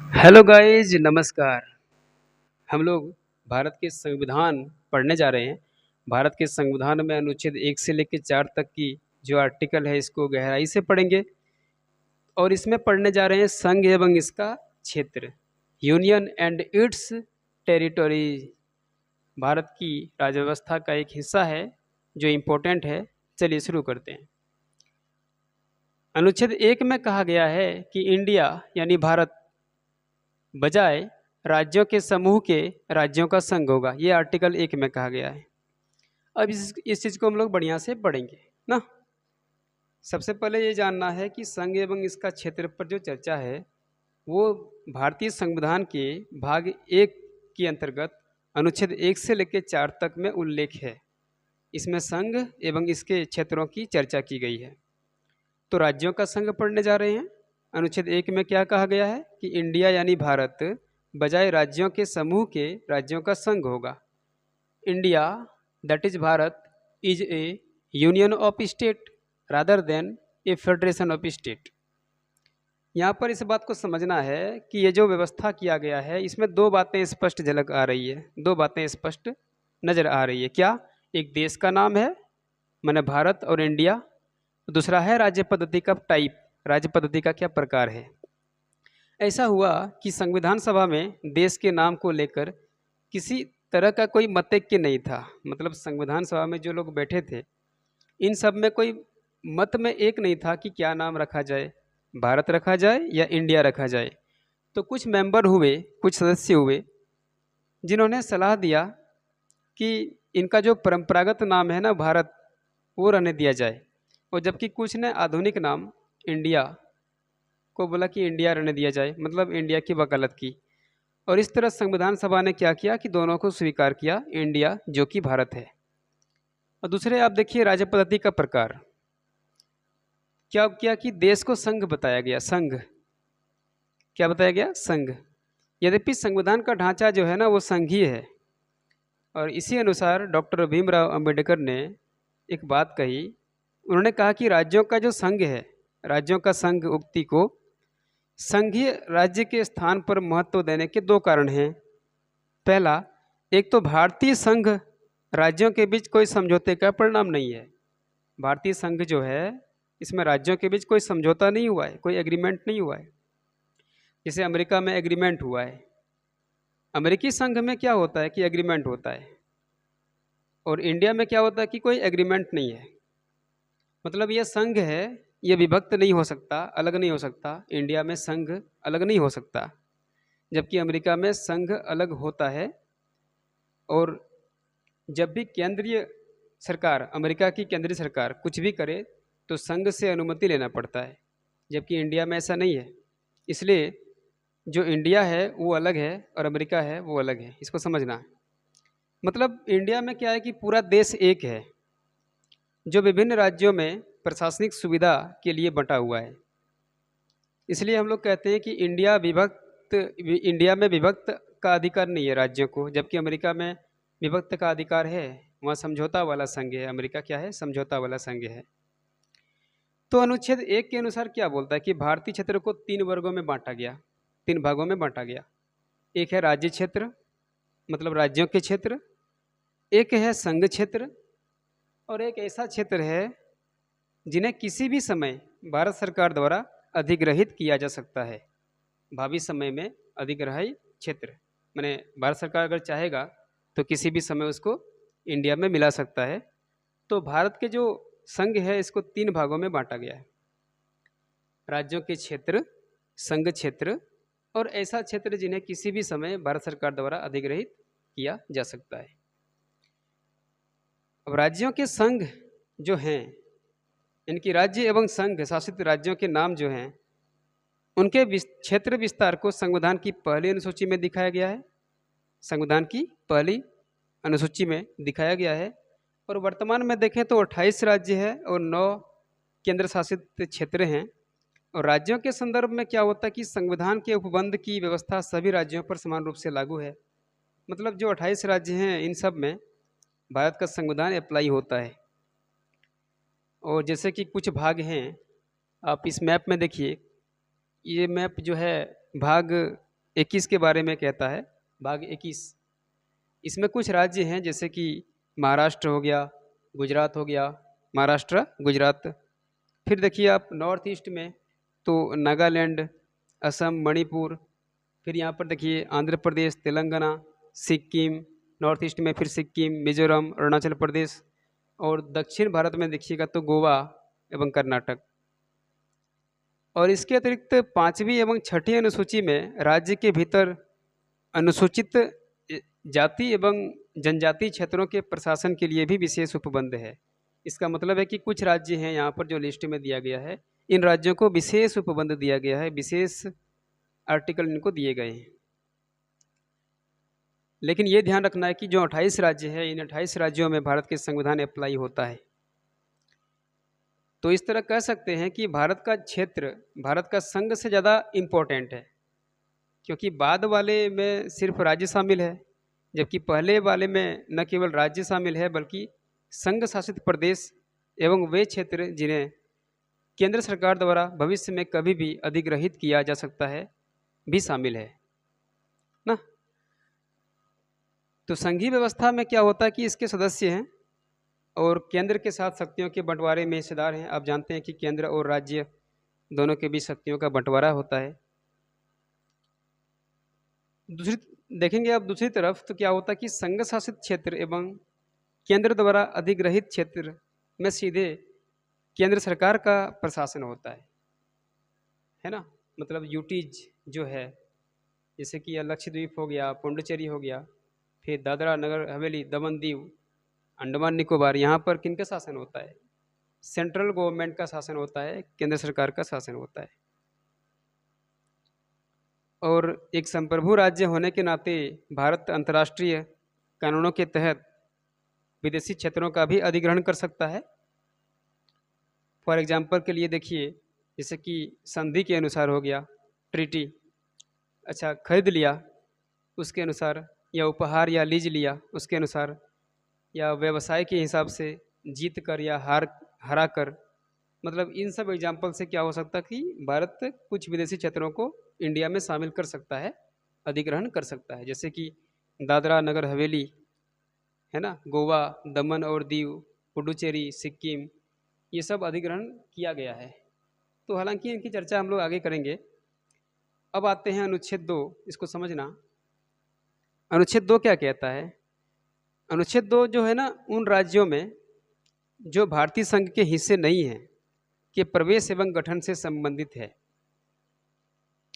Hello guys, नमस्कार। हम लोग भारत के संविधान पढ़ने जा रहे हैं। भारत के संविधान में अनुच्छेद 1 से लेकर 4 तक की जो आर्टिकल है इसको गहराई से पढ़ेंगे और इसमें पढ़ने जा रहे हैं संघ एवं इसका क्षेत्र, union and it's territory. Bharat की राज्य व्यवस्था का एक हिस्सा है जो इम्पोर्टेंट है। चलिए शुरू करते हैं। अनुच्छेद 1 में कहा गया है कि इंडिया यानी भारत बजाय राज्यों के समूह के राज्यों का संघ होगा। ये आर्टिकल 1 में कहा गया है। अब इस चीज़ को हम लोग बढ़िया से पढ़ेंगे ना। सबसे पहले ये जानना है कि संघ एवं इसका क्षेत्र पर जो चर्चा है वो भारतीय संविधान के भाग 1 के अंतर्गत अनुच्छेद 1 से लेकर 4 तक में उल्लेख है। इसमें संघ एवं इसके क्षेत्रों की चर्चा की गई है। तो राज्यों का संघ पढ़ने जा रहे हैं। अनुच्छेद 1 में क्या कहा गया है कि इंडिया यानी भारत बजाय राज्यों के समूह के राज्यों का संघ होगा। India that is Bharat is A union of state rather than A federation of state. यहाँ पर इस बात को समझना है कि ये जो व्यवस्था किया गया है इसमें दो बातें स्पष्ट झलक आ रही है, दो बातें स्पष्ट नजर आ रही है। क्या? एक देश का नाम है माने भारत और इंडिया, दूसरा है राज्य पद्धति का टाइप, राज्य पद्धति का क्या प्रकार है। ऐसा हुआ कि संविधान सभा में देश के नाम को लेकर किसी तरह का कोई मतैक्य नहीं था। मतलब संविधान सभा में जो लोग बैठे थे इन सब में कोई मत में एक नहीं था कि क्या नाम रखा जाए, भारत रखा जाए या इंडिया रखा जाए। तो कुछ मेंबर हुए, कुछ सदस्य हुए जिन्होंने सलाह दिया कि इनका जो परंपरागत नाम है ना भारत, वो रहने दिया जाए। और जबकि कुछ ने आधुनिक नाम इंडिया को बोला कि इंडिया रहने दिया जाए, मतलब इंडिया की वकालत की। और इस तरह संविधान सभा ने क्या किया कि दोनों को स्वीकार किया, इंडिया जो कि भारत है। और दूसरे आप देखिए राज्य पद्धति का प्रकार क्या किया कि देश को संघ बताया गया। संघ क्या बताया गया? संघ। यद्यपि संविधान का ढांचा जो है ना वो संघीय है। और इसी अनुसार डॉक्टर भीमराव अंबेडकर ने एक बात कही। उन्होंने कहा कि राज्यों का जो संघ है, राज्यों का संघ उक्ति को संघीय राज्य के स्थान पर महत्व देने के दो कारण हैं। पहला, एक तो भारतीय संघ राज्यों के बीच कोई समझौते का परिणाम नहीं है। भारतीय संघ जो है इसमें राज्यों के बीच कोई समझौता नहीं हुआ है, कोई एग्रीमेंट नहीं हुआ है। जैसे अमेरिका में एग्रीमेंट हुआ है, अमेरिकी संघ में क्या होता है कि एग्रीमेंट होता है, और इंडिया में क्या होता है कि कोई एग्रीमेंट नहीं है। मतलब यह संघ है, ये विभक्त नहीं हो सकता, अलग नहीं हो सकता। इंडिया में संघ अलग नहीं हो सकता, जबकि अमेरिका में संघ अलग होता है। और जब भी केंद्रीय सरकार, अमेरिका की केंद्रीय सरकार कुछ भी करे तो संघ से अनुमति लेना पड़ता है, जबकि इंडिया में ऐसा नहीं है। इसलिए जो इंडिया है वो अलग है और अमेरिका है वो अलग है, इसको समझना है। मतलब इंडिया में क्या है कि पूरा देश एक है जो विभिन्न राज्यों में प्रशासनिक सुविधा के लिए बंटा हुआ है। इसलिए हम लोग कहते हैं कि इंडिया में विभक्त का अधिकार नहीं है राज्यों को, जबकि अमेरिका में विभक्त का अधिकार है। वहाँ समझौता वाला संघ है, अमेरिका क्या है? समझौता वाला संघ है। तो अनुच्छेद 1 के अनुसार क्या बोलता है कि भारतीय क्षेत्र को 3 वर्गों में बांटा गया, 3 भागों में बांटा गया। एक है राज्य क्षेत्र, मतलब राज्यों के क्षेत्र, एक है संघ क्षेत्र, और एक ऐसा क्षेत्र है जिन्हें किसी भी समय भारत सरकार द्वारा अधिग्रहित किया जा सकता है। भावी समय में अधिग्रही क्षेत्र माने भारत सरकार अगर चाहेगा तो किसी भी समय उसको इंडिया में मिला सकता है। तो भारत के जो संघ है इसको 3 भागों में बांटा गया है। राज्यों के क्षेत्र, संघ क्षेत्र और ऐसा क्षेत्र जिन्हें किसी भी समय भारत सरकार द्वारा अधिग्रहित किया जा सकता है। अब राज्यों के संघ जो हैं, इनकी राज्य एवं संघ शासित राज्यों के नाम जो हैं उनके क्षेत्र विस्तार को संविधान की पहली अनुसूची में दिखाया गया है। संविधान की पहली अनुसूची में दिखाया गया है। और वर्तमान में देखें तो 28 राज्य है और 9 केंद्र शासित क्षेत्र हैं। और राज्यों के संदर्भ में क्या होता है कि संविधान के उपबंध की व्यवस्था सभी राज्यों पर समान रूप से लागू है। मतलब जो 28 राज्य हैं इन सब में भारत का संविधान अप्लाई होता है। और जैसे कि कुछ भाग हैं, आप इस मैप में देखिए, ये मैप जो है भाग 21 के बारे में कहता है, भाग 21। इसमें कुछ राज्य हैं जैसे कि महाराष्ट्र हो गया, गुजरात हो गया, महाराष्ट्र गुजरात। फिर देखिए आप नॉर्थ ईस्ट में तो नागालैंड, असम, मणिपुर। फिर यहाँ पर देखिए आंध्र प्रदेश, तेलंगाना, सिक्किम। नॉर्थ ईस्ट में फिर सिक्किम, मिजोरम, अरुणाचल प्रदेश। और दक्षिण भारत में देखिएगा तो गोवा एवं कर्नाटक। और इसके अतिरिक्त पांचवी एवं छठी अनुसूची में राज्य के भीतर अनुसूचित जाति एवं जनजाति क्षेत्रों के प्रशासन के लिए भी विशेष उपबंध है। इसका मतलब है कि कुछ राज्य हैं यहाँ पर जो लिस्ट में दिया गया है, इन राज्यों को विशेष उपबंध दिया गया है, विशेष आर्टिकल इनको दिए गए हैं। लेकिन ये ध्यान रखना है कि जो 28 राज्य है, इन 28 राज्यों में भारत के संविधान अप्लाई होता है। तो इस तरह कह सकते हैं कि भारत का क्षेत्र भारत का संघ से ज़्यादा इम्पोर्टेंट है, क्योंकि बाद वाले में सिर्फ राज्य शामिल है, जबकि पहले वाले में न केवल राज्य शामिल है बल्कि संघ शासित प्रदेश एवं वे क्षेत्र जिन्हें केंद्र सरकार द्वारा भविष्य में कभी भी अधिग्रहित किया जा सकता है भी शामिल है ना। तो संघीय व्यवस्था में क्या होता है कि इसके सदस्य हैं और केंद्र के साथ शक्तियों के बंटवारे में हिस्सेदार हैं। आप जानते हैं कि केंद्र और राज्य दोनों के बीच शक्तियों का बंटवारा होता है। देखेंगे आप दूसरी तरफ तो क्या होता है कि संघ शासित क्षेत्र एवं केंद्र द्वारा अधिग्रहित क्षेत्र में सीधे केंद्र सरकार का प्रशासन होता है ना। मतलब यूटीज जो है, जैसे कि लक्षद्वीप हो गया, पुडुचेरी हो गया, फिर दादरा नगर हवेली, दमन दीव, अंडमान निकोबार, यहाँ पर किनका शासन होता है? सेंट्रल गवर्नमेंट का शासन होता है, केंद्र सरकार का शासन होता है। और एक संप्रभु राज्य होने के नाते भारत अंतर्राष्ट्रीय कानूनों के तहत विदेशी क्षेत्रों का भी अधिग्रहण कर सकता है। फॉर एग्जाम्पल के लिए देखिए, जैसे कि संधि के अनुसार हो गया, ट्रीटी, अच्छा खरीद लिया उसके अनुसार, या उपहार या लीज लिया उसके अनुसार, या व्यवसाय के हिसाब से जीत कर या हरा कर। मतलब इन सब एग्जाम्पल से क्या हो सकता है कि भारत कुछ विदेशी क्षेत्रों को इंडिया में शामिल कर सकता है, अधिग्रहण कर सकता है। जैसे कि दादरा नगर हवेली है ना, गोवा, दमन और दीव, पुडुचेरी, सिक्किम, ये सब अधिग्रहण किया गया है। तो हालांकि इनकी चर्चा हम लोग आगे करेंगे। अब आते हैं अनुच्छेद 2, इसको समझना। अनुच्छेद 2 क्या कहता है? अनुच्छेद 2 जो है ना, उन राज्यों में जो भारतीय संघ के हिस्से नहीं हैं के प्रवेश एवं गठन से संबंधित है।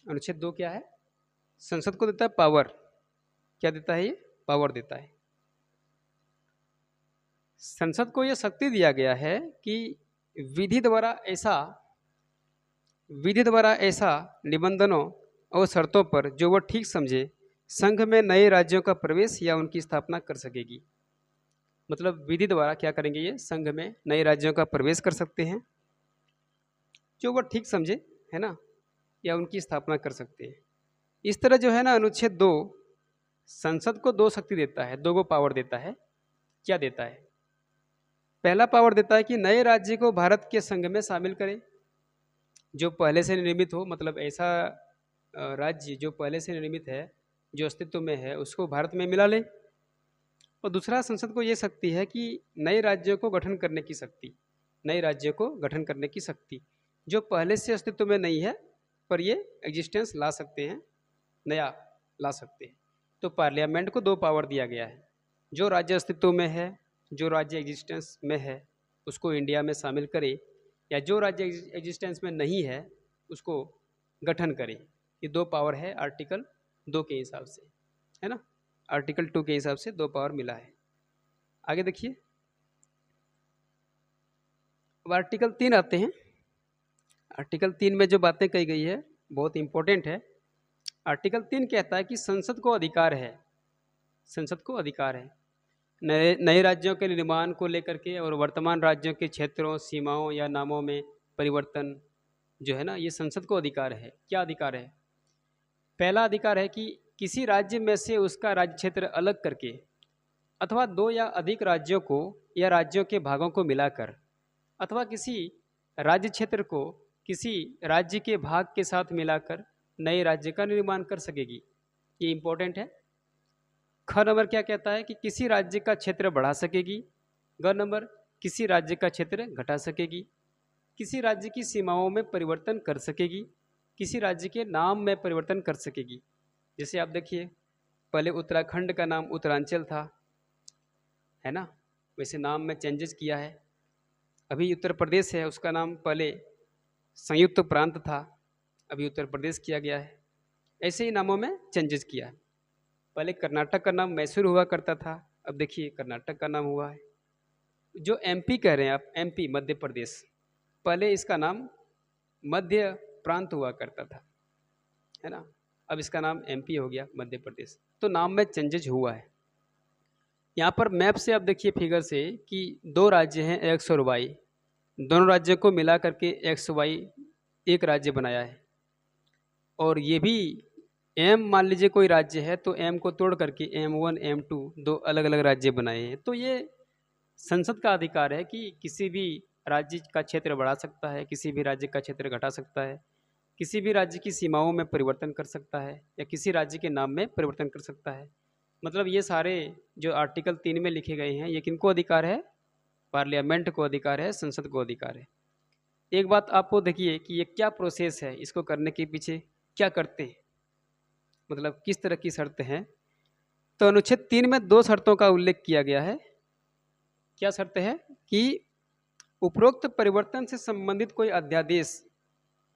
अनुच्छेद 2 क्या है? संसद को देता है पावर। क्या देता है? ये पावर देता है। संसद को यह शक्ति दिया गया है कि विधि द्वारा ऐसा निबंधनों और शर्तों पर जो वह ठीक समझे संघ में नए राज्यों का प्रवेश या उनकी स्थापना कर सकेगी। मतलब विधि द्वारा क्या करेंगे? ये संघ में नए राज्यों का प्रवेश कर सकते हैं जो वह ठीक समझे, है ना, या उनकी स्थापना कर सकते हैं। इस तरह जो है ना, अनुच्छेद 2 संसद को 2 शक्ति देता है, 2 पावर देता है। क्या देता है? पहला पावर देता है कि नए राज्य को भारत के संघ में शामिल करें जो पहले से निर्मित हो। मतलब ऐसा राज्य जो पहले से निर्मित है, जो अस्तित्व में है, उसको भारत में मिला ले। और दूसरा, संसद को ये शक्ति है कि नए राज्यों को गठन करने की शक्ति, नए राज्यों को गठन करने की शक्ति जो पहले से अस्तित्व में नहीं है पर ये एग्जिस्टेंस ला सकते हैं, नया ला सकते हैं। तो पार्लियामेंट को 2 पावर दिया गया है। जो राज्य अस्तित्व में है, जो राज्य एग्जिस्टेंस में है, उसको इंडिया में शामिल करे, या जो राज्य एग्जिस्टेंस में नहीं है उसको गठन करे। ये 2 पावर है आर्टिकल 2 के हिसाब से, है ना। आर्टिकल 2 के हिसाब से 2 पावर मिला है। आगे देखिए, अब आर्टिकल 3 आते हैं। आर्टिकल 3 में जो बातें कही गई है बहुत इंपॉर्टेंट है। आर्टिकल 3 कहता है कि संसद को अधिकार है, संसद को अधिकार है नए राज्यों के निर्माण को लेकर के और वर्तमान राज्यों के क्षेत्रों, सीमाओं या नामों में परिवर्तन जो है ना, ये संसद को अधिकार है। क्या अधिकार है? पहला अधिकार है कि किसी राज्य में से उसका राज्य क्षेत्र अलग करके अथवा 2 या अधिक राज्यों को या राज्यों के भागों को मिलाकर अथवा किसी राज्य क्षेत्र को किसी राज्य के भाग के साथ मिलाकर नए राज्य का निर्माण कर सकेगी। ये इंपॉर्टेंट है। ख नंबर क्या कहता है कि किसी राज्य का क्षेत्र बढ़ा सकेगी। ग नंबर किसी राज्य का क्षेत्र घटा सकेगी। किसी राज्य की सीमाओं में परिवर्तन कर सकेगी। किसी राज्य के नाम में परिवर्तन कर सकेगी। जैसे आप देखिए, पहले उत्तराखंड का नाम उत्तरांचल था, है ना, वैसे नाम में चेंजेस किया है। अभी उत्तर प्रदेश है, उसका नाम पहले संयुक्त प्रांत था, अभी उत्तर प्रदेश किया गया है। ऐसे ही नामों में चेंजेस किया है। पहले कर्नाटक का नाम मैसूर हुआ करता था, अब देखिए कर्नाटक का नाम हुआ है। जो एमपी कह रहे हैं आप, एमपी मध्य प्रदेश, पहले इसका नाम मध्य प्रांत हुआ करता था, है ना, अब इसका नाम एमपी हो गया, मध्य प्रदेश। तो नाम में चेंजेज हुआ है। यहाँ पर मैप से आप देखिए फिगर से कि दो राज्य हैं एक्स और वाई, दोनों राज्यों को मिला करके एक्स वाई एक राज्य बनाया है। और ये भी एम, मान लीजिए कोई राज्य है तो एम को तोड़ करके M1 M2 दो अलग अलग राज्य बनाए हैं। तो ये संसद का अधिकार है कि किसी भी राज्य का क्षेत्र बढ़ा सकता है, किसी भी राज्य का क्षेत्र घटा सकता है, किसी भी राज्य की सीमाओं में परिवर्तन कर सकता है, या किसी राज्य के नाम में परिवर्तन कर सकता है। मतलब ये सारे जो आर्टिकल 3 में लिखे गए हैं, ये किनको अधिकार है? पार्लियामेंट को अधिकार है, संसद को अधिकार है। एक बात आपको देखिए कि ये क्या प्रोसेस है, इसको करने के पीछे क्या करते हैं, मतलब किस तरह की शर्तें हैं। तो अनुच्छेद 3 में दो शर्तों का उल्लेख किया गया है। क्या शर्त है कि उपरोक्त परिवर्तन से संबंधित कोई अध्यादेश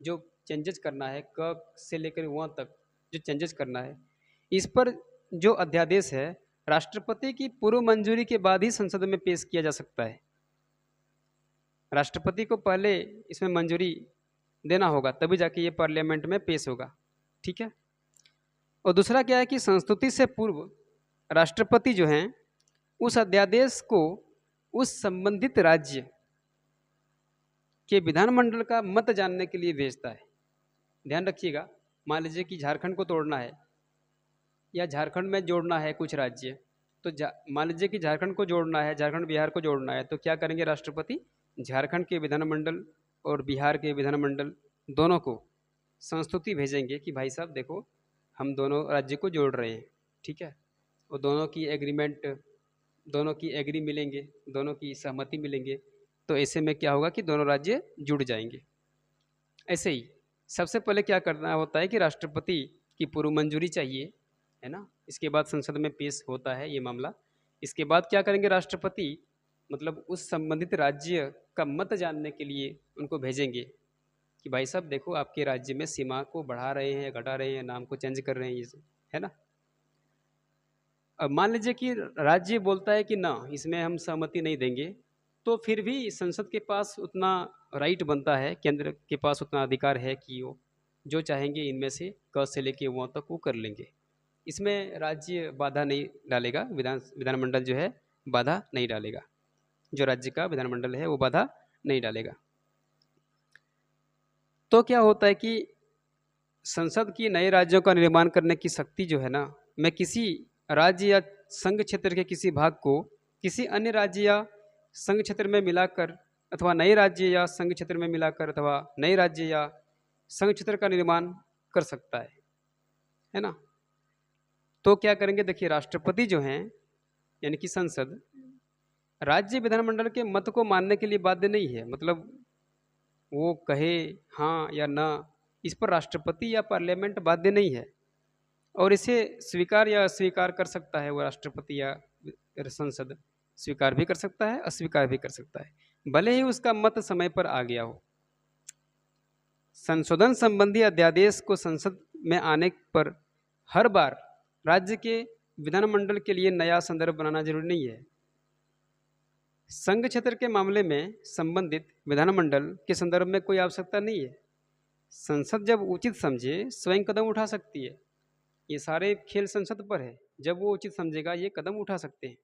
जो चेंजेस करना है, क से लेकर वहाँ तक जो चेंजेस करना है, इस पर जो अध्यादेश है राष्ट्रपति की पूर्व मंजूरी के बाद ही संसद में पेश किया जा सकता है। राष्ट्रपति को पहले इसमें मंजूरी देना होगा, तभी जाके ये पार्लियामेंट में पेश होगा, ठीक है। और दूसरा क्या है कि संस्तुति से पूर्व राष्ट्रपति जो हैं उस अध्यादेश को उस संबंधित राज्य के विधानमंडल का मत जानने के लिए भेजता है। ध्यान रखिएगा, मान लीजिए कि झारखंड को तोड़ना है या झारखंड में जोड़ना है कुछ राज्य, तो मान लीजिए कि झारखंड को जोड़ना है, झारखंड बिहार को जोड़ना है, तो क्या करेंगे राष्ट्रपति? झारखंड के विधानमंडल और बिहार के विधानमंडल दोनों को संस्तुति भेजेंगे कि भाई साहब देखो, हम दोनों राज्य को जोड़ रहे हैं, ठीक है। और दोनों की एग्रीमेंट, दोनों की एग्री मिलेंगे, दोनों की सहमति मिलेंगे, तो ऐसे में क्या होगा कि दोनों राज्य जुड़ जाएंगे। ऐसे ही सबसे पहले क्या करना होता है कि राष्ट्रपति की पूर्व मंजूरी चाहिए, है ना, इसके बाद संसद में पेश होता है ये मामला। इसके बाद क्या करेंगे राष्ट्रपति, मतलब उस संबंधित राज्य का मत जानने के लिए उनको भेजेंगे कि भाई साहब देखो, आपके राज्य में सीमा को बढ़ा रहे हैं या घटा रहे हैं, नाम को चेंज कर रहे हैं, ये सब, है ना। अब मान लीजिए कि राज्य बोलता है कि ना, इसमें हम सहमति नहीं देंगे, तो फिर भी संसद के पास उतना राइट बनता है, केंद्र के पास उतना अधिकार है कि वो जो चाहेंगे इनमें से क से लेके वहाँ तक वो कर लेंगे। इसमें राज्य बाधा नहीं डालेगा, विधानमंडल जो है बाधा नहीं डालेगा, जो राज्य का विधानमंडल है वो बाधा नहीं डालेगा। तो क्या होता है कि संसद की नए राज्यों का निर्माण करने की शक्ति जो है ना, मैं किसी राज्य या संघ क्षेत्र के किसी भाग को किसी अन्य राज्य या संघ क्षेत्र में मिलाकर, अथवा नए राज्य या संघ क्षेत्र में मिलाकर, अथवा नए राज्य या संघ क्षेत्र का निर्माण कर सकता है ना। तो क्या करेंगे, देखिए राष्ट्रपति जो हैं यानी कि संसद, राज्य विधानमंडल के मत को मानने के लिए बाध्य नहीं है। मतलब वो कहे हाँ या ना, इस पर राष्ट्रपति या पार्लियामेंट बाध्य नहीं है, और इसे स्वीकार या अस्वीकार कर सकता है वो राष्ट्रपति या संसद, स्वीकार भी कर सकता है, अस्वीकार भी कर सकता है, भले ही उसका मत समय पर आ गया हो। संशोधन संबंधी अध्यादेश को संसद में आने पर हर बार राज्य के विधानमंडल के लिए नया संदर्भ बनाना जरूरी नहीं है। संघ क्षेत्र के मामले में संबंधित विधानमंडल के संदर्भ में कोई आवश्यकता नहीं है। संसद जब उचित समझे स्वयं कदम उठा सकती है। ये सारे खेल संसद पर है, जब वो उचित समझेगा ये कदम उठा सकते हैं।